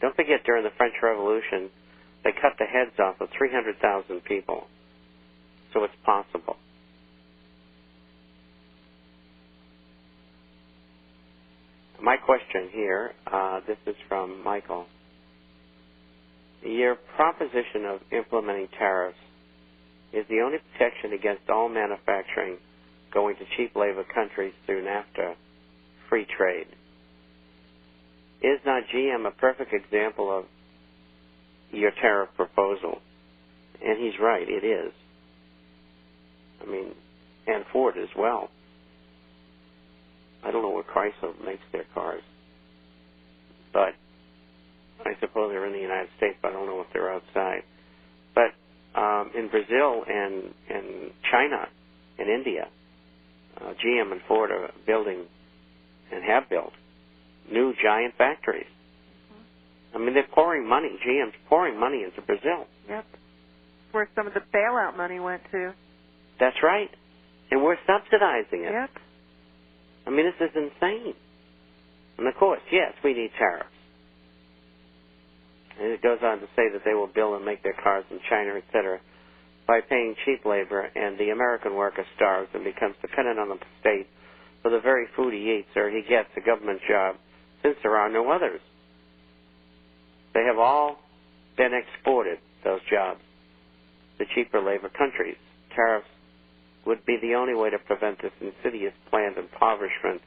Don't forget, during the French Revolution, they cut the heads off of 300,000 people. So it's possible. My question here, this is from Michael. Your proposition of implementing tariffs is the only protection against all manufacturing going to cheap labor countries through NAFTA free trade. Is not GM a perfect example of your tariff proposal? And he's right, it is. I mean, and Ford as well. I don't know where Chrysler makes their cars, but I suppose they're in the United States, but I don't know if they're outside. But in Brazil and China and India, GM and Ford are building and have built new giant factories. I mean, they're pouring money. GM's pouring money into Brazil. Yep. Where some of the bailout money went to. That's right. And we're subsidizing it. Yep. I mean, this is insane. And, of course, yes, we need tariffs. And it goes on to say that they will build and make their cars in China, etc., by paying cheap labor, and the American worker starves and becomes dependent on the state for the very food he eats, or he gets a government job, since there are no others. They have all been exported, those jobs, to cheaper labor countries. Tariffs would be the only way to prevent this insidious planned impoverishment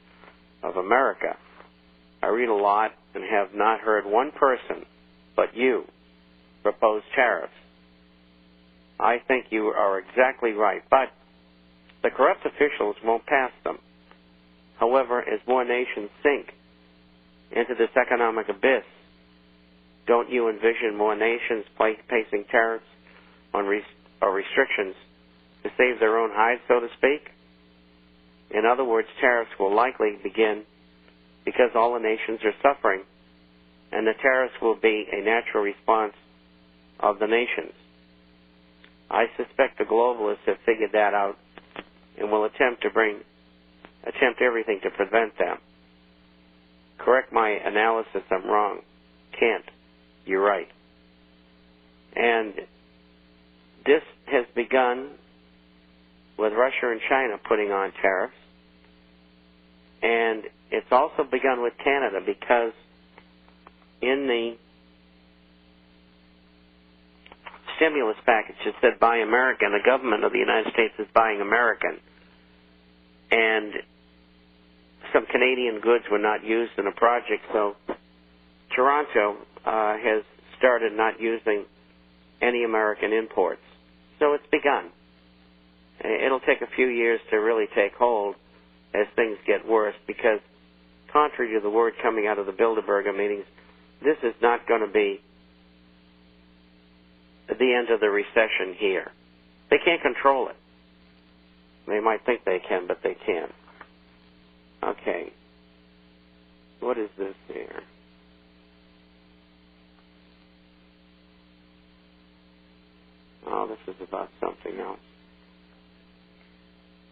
of America. I read a lot and have not heard one person but you propose tariffs. I think you are exactly right, but the corrupt officials won't pass them. However, as more nations sink into this economic abyss, don't you envision more nations placing tariffs on or restrictions to save their own hides, so to speak? In other words, tariffs will likely begin because all the nations are suffering, and the tariffs will be a natural response of the nations. I suspect the globalists have figured that out and will attempt everything to prevent them. Correct my analysis, I'm wrong. Can't. You're right. And this has begun with Russia and China putting on tariffs, and it's also begun with Canada, because in the stimulus package it said buy American. The government of the United States is buying American, and some Canadian goods were not used in a project, so Toronto has started not using any American imports. So it's begun. It'll take a few years to really take hold as things get worse, because contrary to the word coming out of the Bilderberger meetings, this is not going to be the end of the recession here. They can't control it. They might think they can, but they can't. Okay. What is this here? Oh, this is about something else.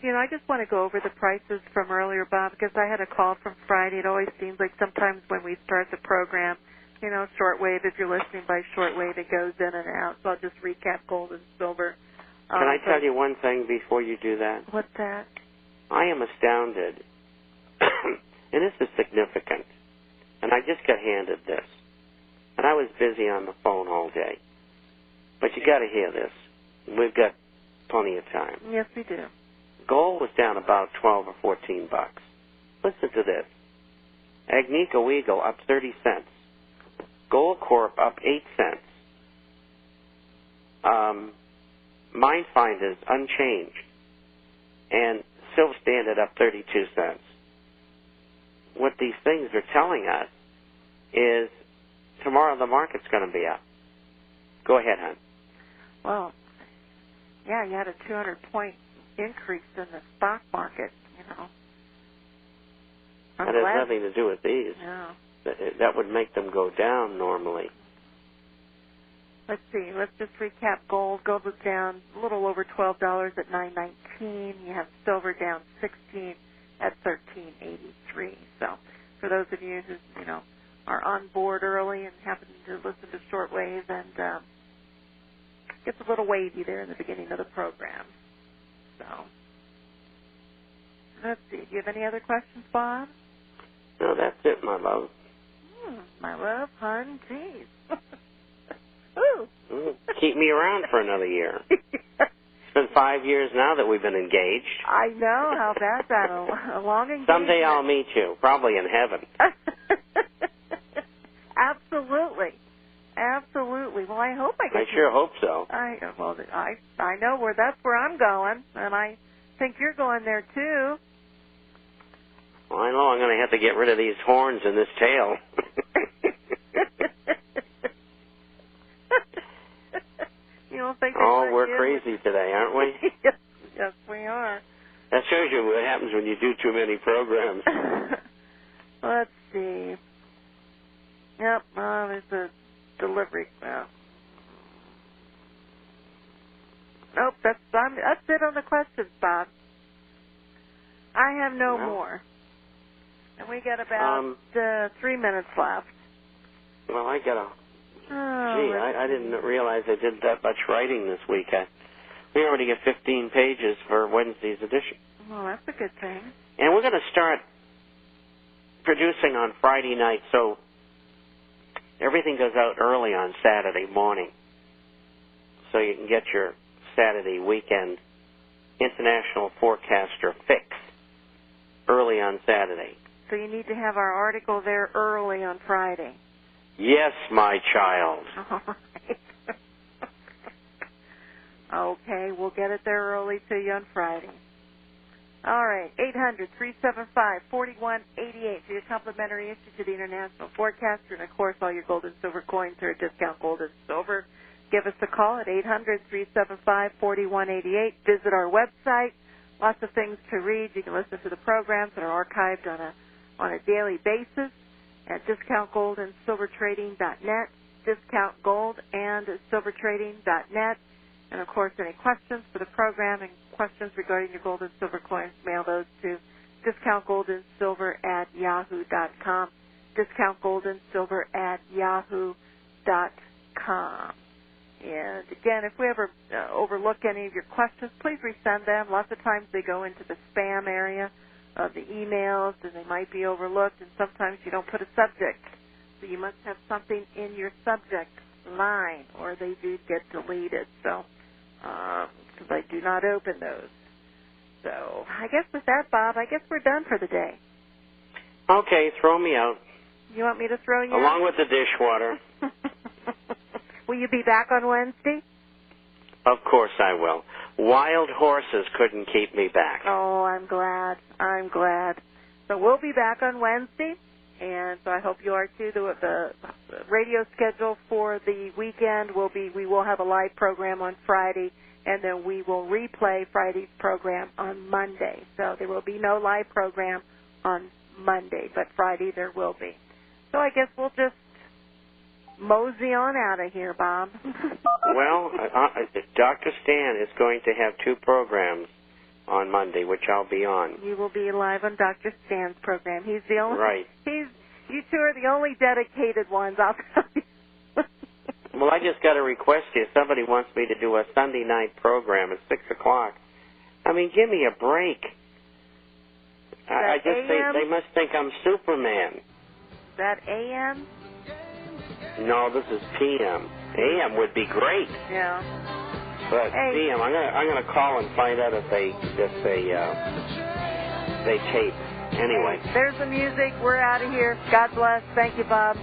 You know, I just want to go over the prices from earlier, Bob, because I had a call from Friday. It always seems like sometimes when we start the program, you know, shortwave, if you're listening by shortwave, it goes in and out. So I'll just recap gold and silver. Can I tell you one thing before you do that? What's that? I am astounded, and this is significant, and I just got handed this, and I was busy on the phone all day. But you got to hear this. We've got plenty of time. Yes, we do. Gold was down about 12 or 14 bucks. Listen to this. Agnico Eagle up 30 cents. Gold Corp up 8 cents. Mindfinders unchanged. And Silver Standard up 32 cents. What these things are telling us is tomorrow the market's going to be up. Go ahead, hon. Well, yeah, you had a 200-point increase in the stock market, you know. That has nothing to do with these. No. That would make them go down normally. Let's see. Let's just recap gold. Gold was down a little over $12 at $9.19. You have silver down 16 at $13.83. So for those of you who, you know, are on board early and happen to listen to shortwave, and gets a little wavy there in the beginning of the program. So, let's see. Do you have any other questions, Bob? No, that's it, my love. My love, hun, geez. Ooh. Keep me around for another year. It's been 5 years now that we've been engaged. I know. How about that? A long engagement. Someday I'll meet you, probably in heaven. Absolutely. Absolutely. Well, I hope I get I sure hope so. I know that's where I'm going, and I think you're going there too. Well, I know I'm going to have to get rid of these horns in this tail. You don't think? We're crazy today, aren't we? Yes, we are. That shows you what happens when you do too many programs. Let's see. Yep, there's a delivery. Nope, that's it on the questions, Bob. I have no more. And we got about 3 minutes left. Well, I got I didn't realize I did that much writing this week. We already get 15 pages for Wednesday's edition. Well, that's a good thing. And we're going to start producing on Friday night, so everything goes out early on Saturday morning, so you can get your Saturday weekend International Forecaster fix early on Saturday. So you need to have our article there early on Friday. Yes, my child. All right. Okay, we'll get it there early to you on Friday. All right, 800-375-4188 for your complimentary issue to the International Forecaster, and, of course, all your gold and silver coins are discount gold and silver. Give us a call at 800-375-4188. Visit our website. Lots of things to read. You can listen to the programs that are archived on a daily basis at discountgoldandsilvertrading.net, discountgoldandsilvertrading.net. And, of course, any questions for the program and questions regarding your gold and silver coins, mail those to discountgoldandsilver@yahoo.com, discountgoldandsilver@yahoo.com. And, again, if we ever overlook any of your questions, please resend them. Lots of times they go into the spam area of the emails, and they might be overlooked, and sometimes you don't put a subject. So you must have something in your subject line, or they do get deleted. So, because I do not open those. So, I guess with that, Bob, I guess we're done for the day. Okay, throw me out. You want me to throw you out? Along with the dishwater. Will you be back on Wednesday? Of course I will. Wild horses couldn't keep me back. Oh, I'm glad. I'm glad. So we'll be back on Wednesday, and so I hope you are too. The radio schedule for the weekend will be, we will have a live program on Friday, and then we will replay Friday's program on Monday. So there will be no live program on Monday, but Friday there will be. So I guess we'll just mosey on out of here, Bob. Well, Dr. Stan is going to have 2 programs on Monday, which I'll be on. You will be live on Dr. Stan's program. He's the only. Right. You two are the only dedicated ones, I'll tell you. Well, I just got a request here. Somebody wants me to do a Sunday night program at 6 o'clock. I mean, give me a break. I just think they must think I'm Superman. Is that AM? No, this is PM. AM would be great. Yeah. But PM, I'm gonna call and find out if they tape. Anyway. There's the music. We're out of here. God bless. Thank you, Bob.